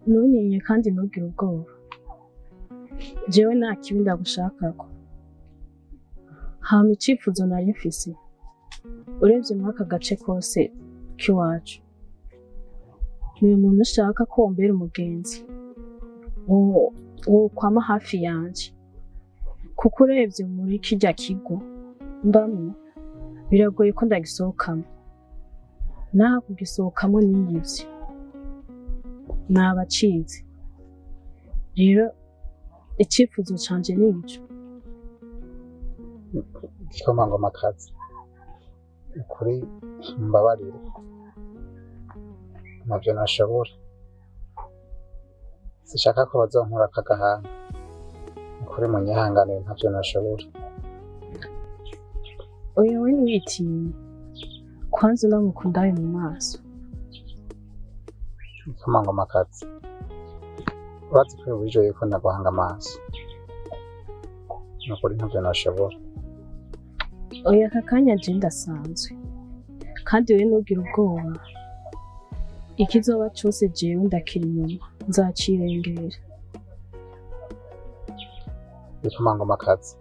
ntuntinye kandi ntugire ubwoba. Jewe nta kibi ndagushakako. Hama icifuzo nari mfise, urebye muri aka gace kose k'iwacu, ni umuntu ushaka ko wombera umugenzi, wokwama hafi yanje. Kuko urebye muri kirya kigo mbamwo, biragoye ko ndagisohokamo. Naho kugisohokamo niyivye, nabacize. Rero icifuzo canje ni ico. Igikomangomakazi, ukuri mbabarire, navyo nashobora. Sishaka ko bazonkura aka gahanga, ukuri munyihanganire, ntavyo nashobora. Oya we ntiwitinye, kwanza unamukundaye mu maso. Igikomangomakazi, urazi ko wijoye ko ndaguhanga amaso, nukuri ntavyo nashobora. Oya aka kanya je ndasanzwe, kandi wewe ntugire ubwoba. Ikizoba cose jewe ndakiri inyuma, nzacirengera. Igikomangomakazi,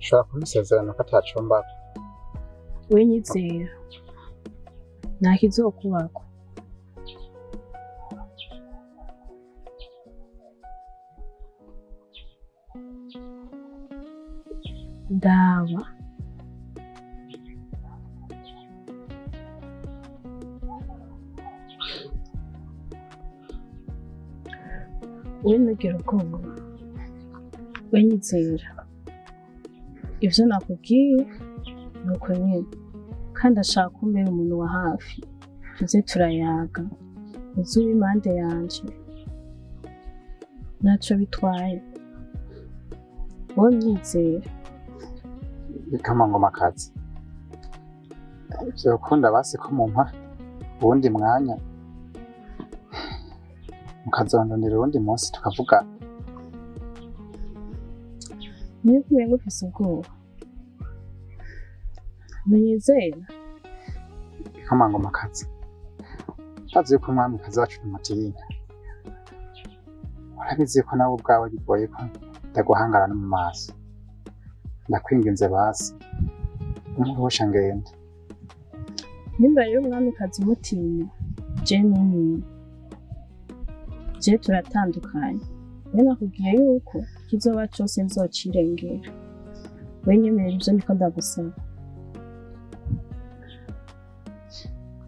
ushobora kumusezerana ko atacumbako? We nyizera, nta kizokubako. Ndaba we ntugire ubwoba, we nyizera. Ivyo nakubwiye nuko nyene, kandi ashaka kumbera umuntu wa hafi, tuze turayaga, uze ube impande yanje, ntaco bitwaye. Wowe myizera. Igikomangomakazi, vyokunda basi ko mumpa uwundi mwanya, mukazondondera uwundi munsi tukavuga. Niyo kumenga ufise ubwoba, ntunyizera? Igikomangomakazi, urazi yuko umwamikazi wacu ni Matilda. Urabizi ko nawe ubwawe bigoye ko ndaguhangara no mu maso. Ndakwinginze basi, umuhosha ngende. Nimba rero umwamikazi umutinya, je ntuntinye. Je turatandukanye. We nakubwiye yuko ikizoba cose nzocirengera. We nyemerera ivyo niko ndagusaba.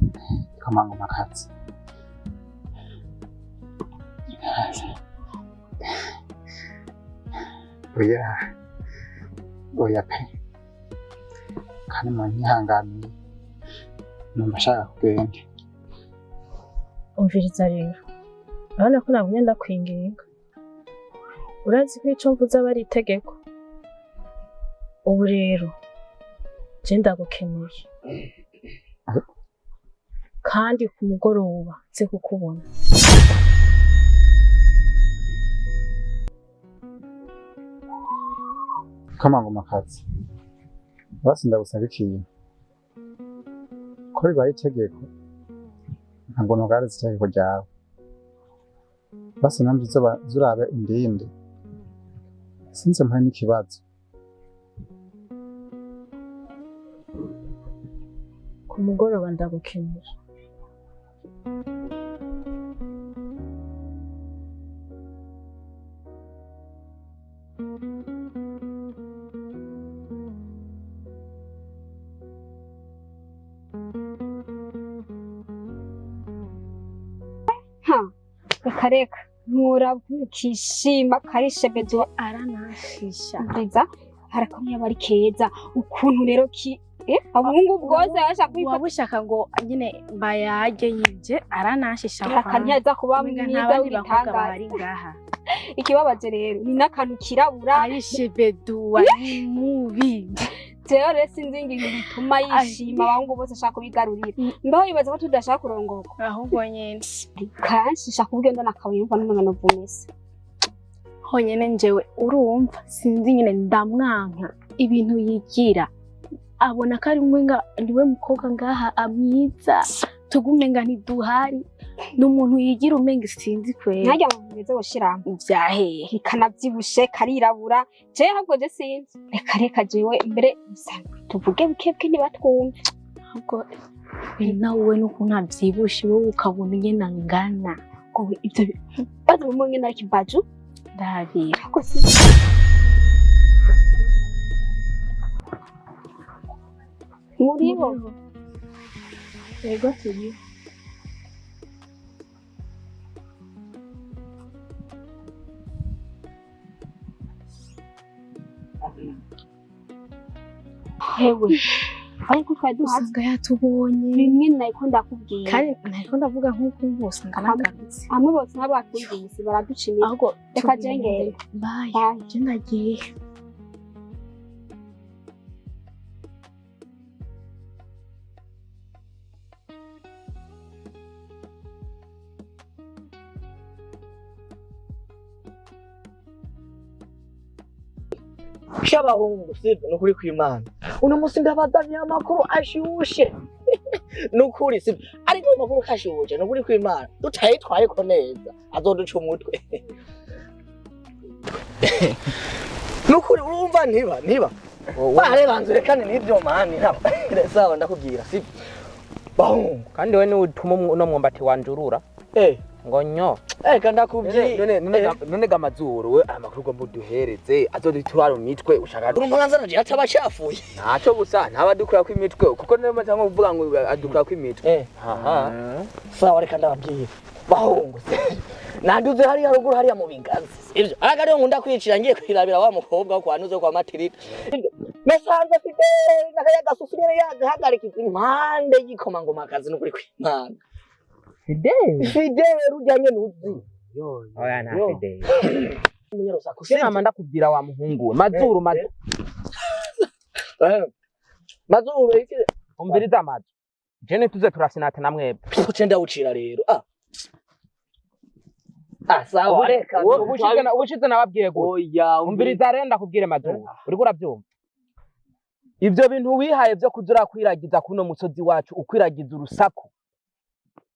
Igikomangomakazi, oya pe, kandi munyihanganiye, numva nshaka kugenda. Umviriza rero, urabona ko nagumye ndakwinginga. Urazi ko ico mvuze aba ari itegeko. Ubu rero je ndagukeneye, kandi ku mugoroba nze kukubona. Igikomangomakazi, basi ndagusaba ikintu. Ko bibaye itegeko, ntabwo ntugaretse itegeko ryawe. Basi namwe zurabe undinde, sinze mpari n'ikibazo. Ku mugoroba ndagukeneye. Reka nturabukishima karishe bedo Aranashisha. Mbiza harakomye bari keza ukuntu rero abungu bwoze bashaka kwifata. Wabushaka ngo nyine bayage yivye aranashisha. Akanyaza kuba mwiza w'itangaza ngaha. Ikibabaje rero ni nakantu kirabura. Arishe bedo wari mubi. Jewe rero sinzi ngingo bituma yishima abahungu bose ashaka kubigarurira. Mbaho yibaza ko tudashaka kurongoka. Ahubwo nyene kanshisha kubwendo nakabiyumva n'umwana vumese. Honyene njewe urumva sinzi nyine ndamwanka ibintu yigira. Abona ko ari mwenga niwe mukobwa ngaha amwiza tugumenga ntiduhari n'umuntu yigira umenga sinzi kwera ntajya mu meze gushiramo ivyahehe kanavyibushe karirabura je ahubwo je sinzi reka jewe mbere tuvuge bukebwe ntibatwumve ahubwo nawe n'ukuntu avyibushe wowe ukabona ingene angana ngo ivyo bazi mu ngene ari kibaju ndabira ko si muriho yego turi hewe ariko twari duhaze usanga yatubonye bimwe nariko ndakubwira kandi nariko ndavuga nk'uko bose nganagarutse hamwe bose nabo batwumvise baraducimira ahubwo reka je ngende bye je ndagiye Shabahungu sivyo nukuri kw'Imana uno musi ndabazaniye amakuru ashushe nukuri sivyo ariko amakuru kashushe nukuri kw'Imana tutayitwayeko neza azoduca umutwe nukuri urumva ntiba barebanze rekane n'ivyo mani sawa ndakubwira sivyo bahungu kandi we niwe utuma uno mwumbati wanjurura ngo nyo eka ndakubwiye none gamazuru we amakuru ugomba uduhereze azodutura mu mitwe ushaka urumva nzanaje ataba cafuye ntaco gusa ntabadukura ku imitwe kuko niyo cyangwa uvuga ngo adukura ku imitwe aha sawa reka ndababwira bahungu nanduze hariya haruguru hariya mu bigazi sivyo araga rero nkunda kwicira ngiye kwirabira wa mukobwa wo kwanuze kwa matirita mesanze fite nakayaga susubire yagahagarika impande y'ikomangoma akazi n'ukuri kw'Imana Fidel ujanye nuzi oya na Fidel munyarosa sinama ndakubwira wa muhungu mazuru mazuru iki umbiriza amazu jene tuze turasinata na mwebwe ko cenda ucira rero sawa reka ubushize nababwiye oya umbiriza rero ndakubwire mazuru uriko uravyumva ivyo bintu wihaye vyo kuzura kwiragiza kuno musozi wacu ukwiragiza urusaku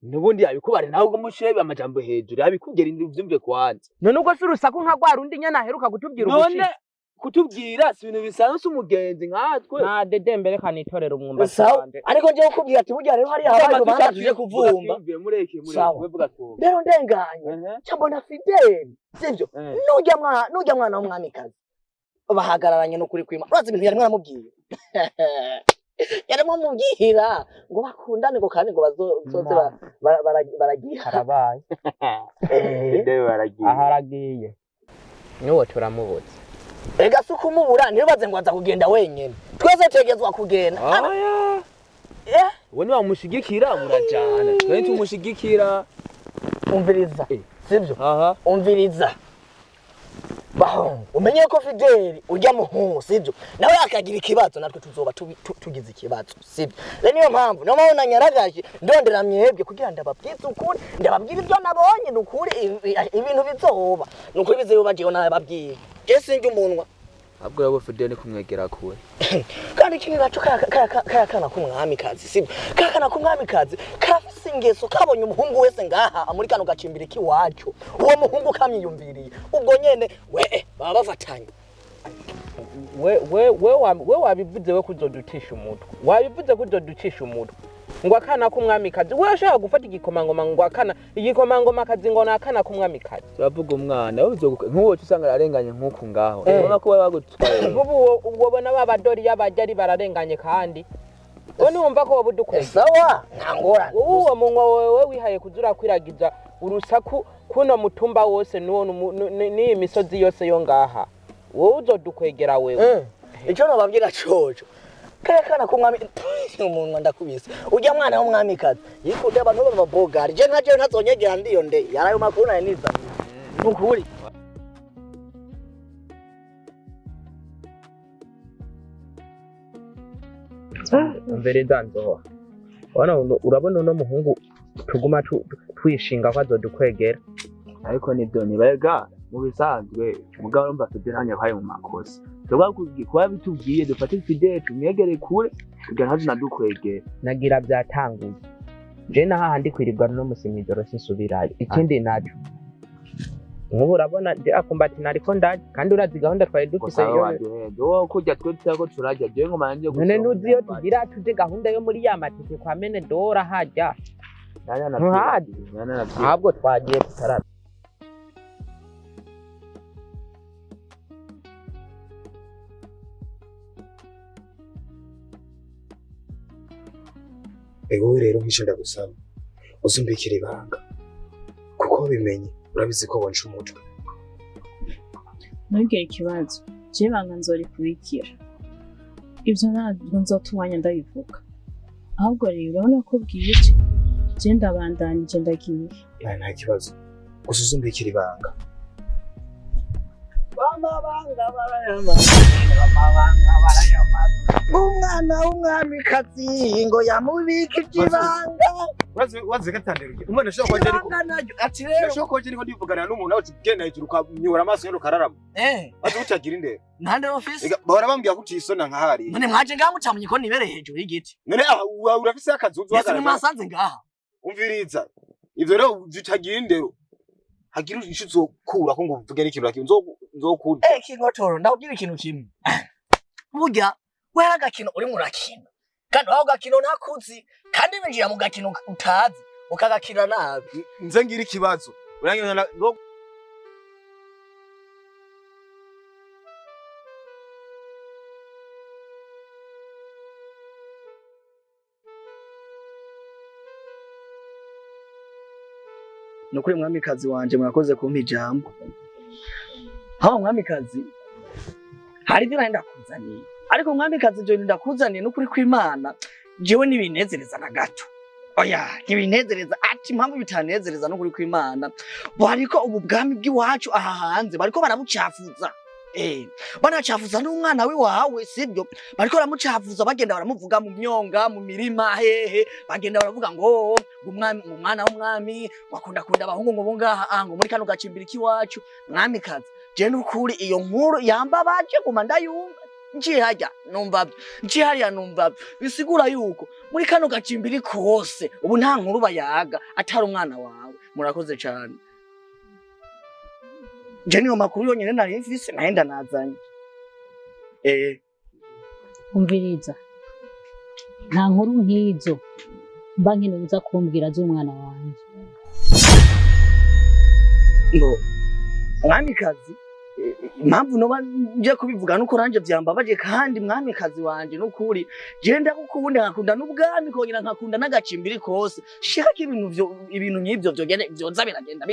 nubundi yabikubare nawe ngo mushebe amajambo hejuru yabikugera indi uvyumve kwanza none ubwo si urusaku nka rwa rundi nyana aheruka kutubwira ubushi none kutubwira si ibintu bisanzwe umugenzi nkatwe na dede mbere kanitorera umwumba wanje ariko nje ukubwira ati burya rero hari abantu banduje kuvumba mureke wevuga ko rero ndenganye cyambona Fidel sivyo nujya mwana w'umwamikazi bahagararanye no kuri kwima urazi ibintu yari mwaramubwiye yarimo mubwira ngo bakundane ngo kandi ngo bazoze baragiye harabaye Fidel baragiye aharagiye niwo turamubutse ega suko umubura ntibaze ngo aza kugenda wenyene twese tegezwa kugenda we ni wamushigikira murajana twe tumushigikira umviriza sivyo umviriza bahungu umenye ko Fidel ujya muhungu sivyo nawe akagira ikibazo natwe tuzoba tugize ikibazo sivyo rero niyo mpamvu no mabona nyaragaje ndondera myebwe kugira ndababwiza ukuri ndababwira ibyo nabonye nukuri ibintu bizoba nukuri bizoba je nababwiye je sinjye umunwa abwo yabo Fidel ni kumwegera kure kandi kintu gaco kayakana kumwamikazi sivyo kakana kumwamikazi karafise ingeso kabonye umuhungu wese ngaha muri kano gacimbira kiwacu uwo muhungu kamyiyumviriye ubwo nyene baba bafatanye we wabivuze we kuzodutisha umutwe wabivuze kuzodutisha umutwe ngo akana kumwamikazi we ashaka gufata igikomangoma ngo akana igikomangoma kazi ngo nakana kumwamikazi bavuga umwana nk'uwo usanga ararenganye nk'uku ngaho ubona ko bagutwaye ubwo bona babadori yabajari bararenganye kandi Oni wumva ko wabudukwege. Sawa, ntangora. Uwo munwa wewe wihaye kuzura kwiragiza urusaku kuno mutumba wose ni imisozi yose yo ngaha. Wowe uzodukwegera wewe. Ico no babwira coco. Kaya kana kumwami umuntu ndakubise. Ujya mwana w'umwamikazi. Yikude abantu b'ababogari. Je nkaje ntazonyegera ndiyo nde. Yarayo makuru nayo niza. Nukuri. Mbere danzo. Urabona uno muhungu tuguma twishinga ko azodukwegera. Ariko nibyo nibaga mu bisanzwe mugabo urumva Fidel kwaye mu makosa. Tuba kuba bitubwiye dufate Fidel tumwegere kure kugira ntaje nadukwegera. Nagira byatanguye. je na hahandi kwirirwa no musi mw'ijoro sinsubirayo ikindi naco nk'ubu urabona je akumbati nariko ndaje kandi urazi gahunda twari dufise wowe kurya twe tutako turarya jewe ngo manje none nuzi iyo tugira tuje gahunda yo muri ya matike kwa Menedora hajya ahubwo twagiye tutarara wowe rero nk'icyo ndagusaba uzumbikira ibanga kuko bimenye urabizi ko wanje umutwe ntugire ikibazo je ibanga nzorikurikira ivyo ntabwo nzotunganya ndabivuga ahubwo rero urabona ko bwije je ndabandanije ndagiye nta kibazo gusa uzumbikira ibanga bamabanga barayama umwana w'umwamikazi ngo yamubikije ibanga waze gatandira umwana ashobora kuba ati rero ashobora kuba ariko ndivugana n'umuntu nawe ugenda hejuru ukanyura amaso yero kararama waze utagira indero ntande office bahora bambwira ko utisona nka hari none mwaje ngaha mucamunye ko nibere hejuru y'igiti none urafise akazuzu hagarara mwasanze ngaha umviriza ivyo rero utagira indero hagira ishu uzokura ko ngo uvuge n'ikintu nakimwe nzokura kingotoro ndakubwira ikintu kimwe burya wera agakino uri murakina kandi aho gakino ntakuzi kandi winjira mu gakino utazi ukagakina nabi nze ngira ikibazo uranyona nukuri mwamikazi wanje murakoze kumpa ijambo hawa mwamikazi hari ibyo nenda kuzaniye ariko mwamikazi je ndakuzaniye nukuri kw'Imana jewe nibinezereza na gato oya nibinezereza ati impamvu bitanezereza nukuri kw'Imana bariko ubu bwami bw'iwacu aha hanze bariko barabucafuza banacafuza n'umwana wawe sibyo bariko baramucafuza bagenda baramuvuga mu myonga mu mirima hehe bagenda baravuga ngo umwana w'umwami wakunda abahungu ngo bongaha ngo muri kano gacimbira iwacu mwamikazi je nukuri iyo nkuru yambabaje guma ndayumva njiharya numva bisigura yuko muri kano gacimbiri kose ubu nta nkuru bayaga atari umwana wawe murakoze cyane je niyo makuru yonyene nari mfise nahenda nazanye umviriza nta nkuru nk'izo mba nkeneye uza kumbwira z'umwana wanje ngo mwamikazi impamvu noba nje kubivuga nuko ranje vyambabaje kandi mwamikazi wanje nukuri je ndakukunda nkakunda n'ubwami kongera nkakunda n'agacimbiri kose shaka ibintu nk'ivyo vyoza biragenda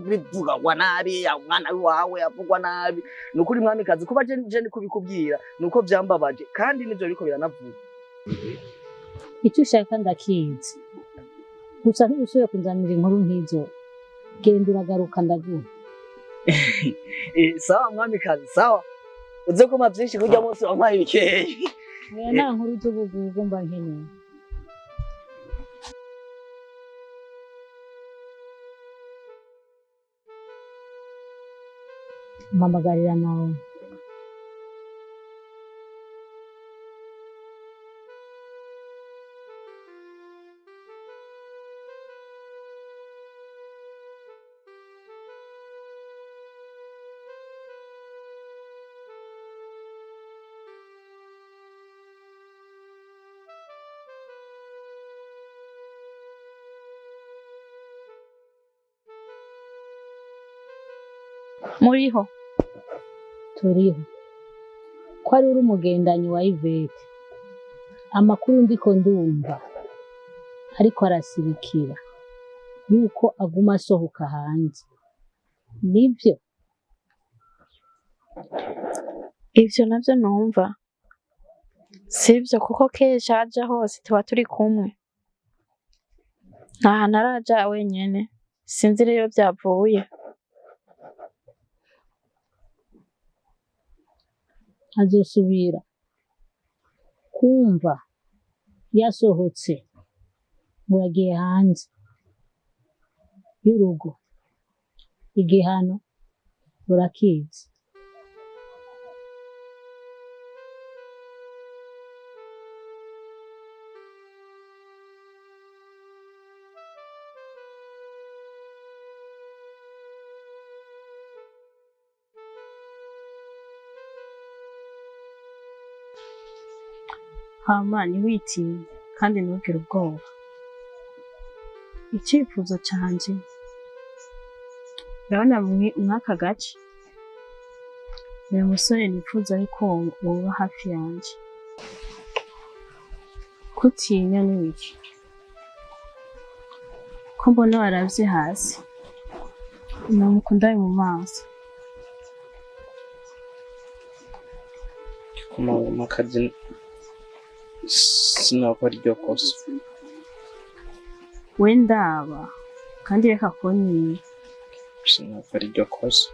bivugwa nabi umwana wawe avugwa nabi nukuri mwamikazi kuba je ndi kubikubwira nuko vyambabaje kandi nivyo biriko biranavuga icyo ushaka ndakizi gusa ntusubiye kunzanira inkuru nk'izo genda uragaruka ndaguha sawa mwamikazi sawa uze kuma byinshi kurya munsi wampaye bikeyi nta nkuru z'ubugugu mba nkeneye mpamagarira nawe muriho turiho ko ari uri umugendanyi wa Yvette amakuru ndiko ndumva ariko arasibikira yuko aguma asohoka hanze nibyo ivyo navyo numva sivyo kuko kenshi aja hose tuba turi kumwe nta hantu araja wenyene sinzi rero vyavuye azosubira kumva yasohotse muragiye hanze y'urugo igihano urakizi hama ntiwitinye kandi ntugire ubwoba. Icyifuzo canje urabona mw'aka gace uyu musore nifuza yuko woba hafi yanje. Kutinya n'ibiki ko mbona waravye hasi namukunda mu maso. Makazi sinakora iryo kosa. We ndaba kandi reka kunyinya. Sinakora iryo kosa.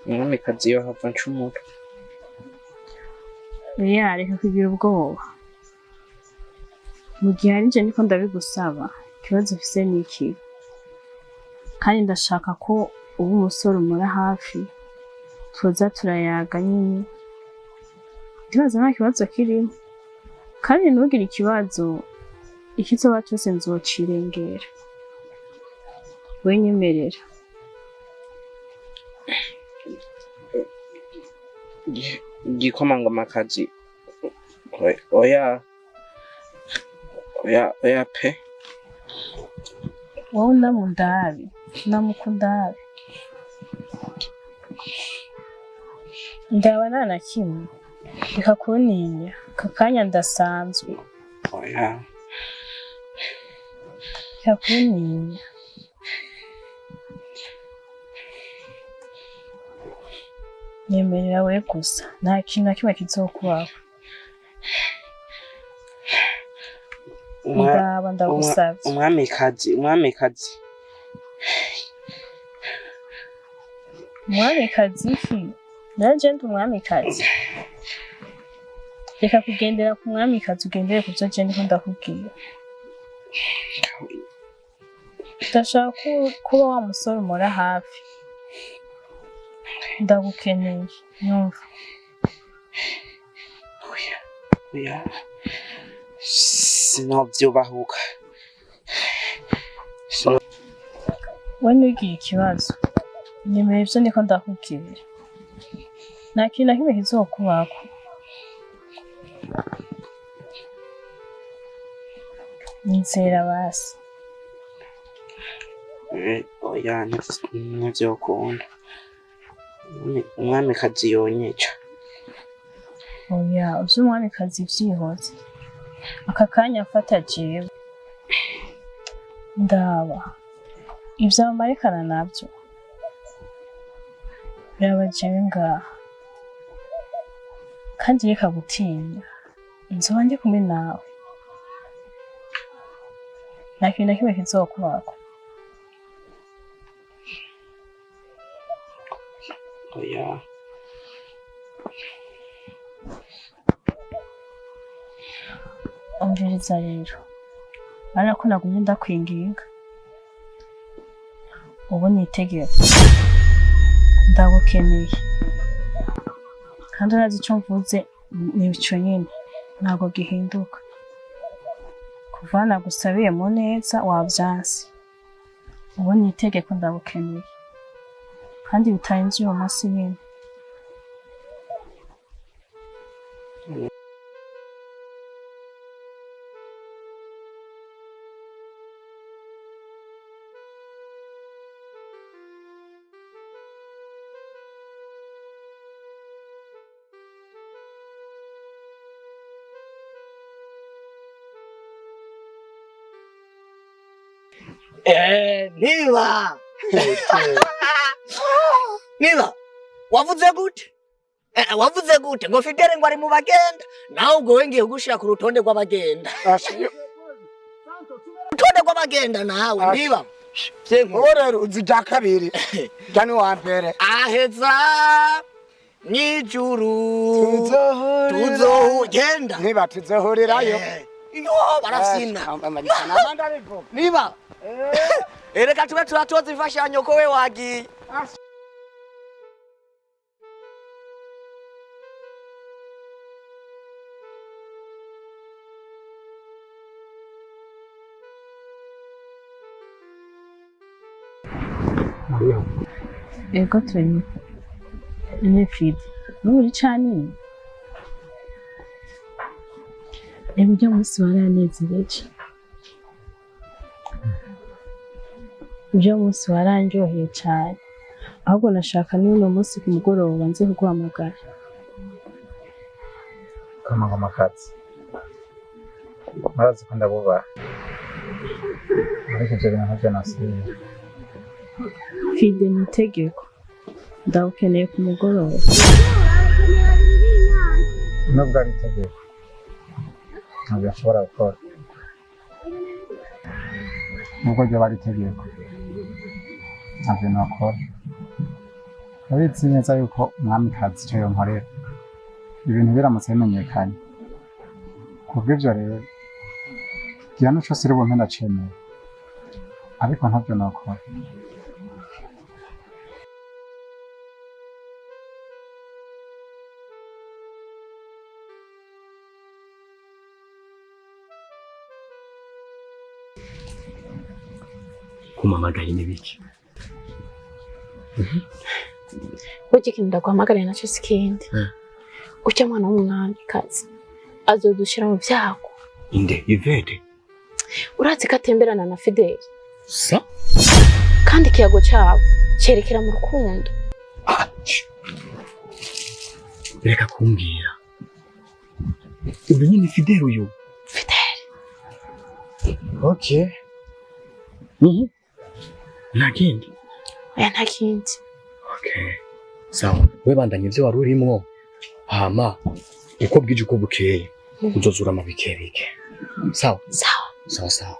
Umwamikazi yo hava ncumura. Oya reka kugira ubwoba. Mu gihe ari nje niko ndabigusaba ikibazo mfise n'iki, kandi ndashaka ko uba umusore umura hafi tuza turayaga nyine. Ndibaza nta kibazo kirimo, kandi ntugire ikibazo, ikizoba cyose nzocirengera. We nyemerera. Igikomangomakazi oya pe. Wowe ndamundabe ndamukundabe ndaba nta na kimwe, reka kuntinya aka kanya ndasanzwe. Oya reka kuntinya. Nyemerera we gusa, nta kintu na kimwe kizokubaho. Ndaba ndagusavye. Umwamikazi fi nanje ndi umwamikazi. Reka kugendera ku mwamikazi, ugendere ku vyo je ndiko ndakubwira. Ndashaka kuba wa musore umura hafi. Ndagukeneye nyumva. Oya sinovyubahuka. We ntugire ikibazo, nyemera ivyo ndiko ndakubwira. Nta kintu na kimwe kizokubako. Nizera basi. Oya ntivyokunda. Umwamikazi yonyica. Oya uvyo umwamikazi vyihoze. Aka kanya afata jewe. Ndaba ivyo amarekana navyo biraba jewe ngaha, kandi reka gutinya, nzoba ndi kumwe nawe. Nta kintu na kimwe kizokubako. Oya umviriza rero, urabona ko nagumye ndakwinginga. Ubu ni itegeko, ndagukeneye, kandi urazi ico mvuze ni ico nyene, ntabwo gihinduka. Kuva nagusabiye mu neza wavyanse. Ubu ni itegeko, ndagukeneye, kandi bitarenze uwo munsi nyene. Niba wavuze gute? Wavuze gute ngo Fidele ngo ari mu bagenda, nawe ubwo wengiye gushira ku rutonde rw'abagenda. Rutonde rw'abagenda nawe niba rero uzija kabiri jani wa mbere aheza nijuru tuzohugenda niba tuzohurirayo. Iyo barasina niba ereka tube turatoza imfashanyo ko we wagiye. Ego turi ni Fide. Nuri cyane. reba ujya munsi waranezereje, ujya munsi warandyoheye cyane, ahubwo nashaka n'uno munsi ku mugoroba nze kuguhamagara. Kamagomakazi murazi ko ndabubaha ariko ibyo bintu ntabyo nasiye. Fide ni itegeko, ndawukeneye ku mugoroba. Nubwo ari itegeko ntabwo nshobora gukora, nubwo ryo bari itegeko ntabyo nakora. Urabizi neza yuko umwamikazi icyo yonkorera ibintu biramutse bimenyekanye. Kubw'ibyo rero igihano cyose uri bumpe ndacemera, ariko ntabyo nakora. Kumamagaye n'ibiki? Burya ikintu ndaguhamagariye nacyo si ikindi. Ujya mwana w'umwamikazi azodushyira mu byago. Inde Yvette? Urazi ko atemberana na Fideli Sa? kandi ikiyago cyabo cyerekera mu rukundo. Reka kumbwira. Uyu nyine Fideli uyu? Fideli. Okay. Nta kindi? Oya nta kindi. Okay. Sawa, we bandanye ibyo wari urimo. Hama, uko bwije uko bukeye, uzozura amabike bike. Sawa? Sawa. Sawa sawa.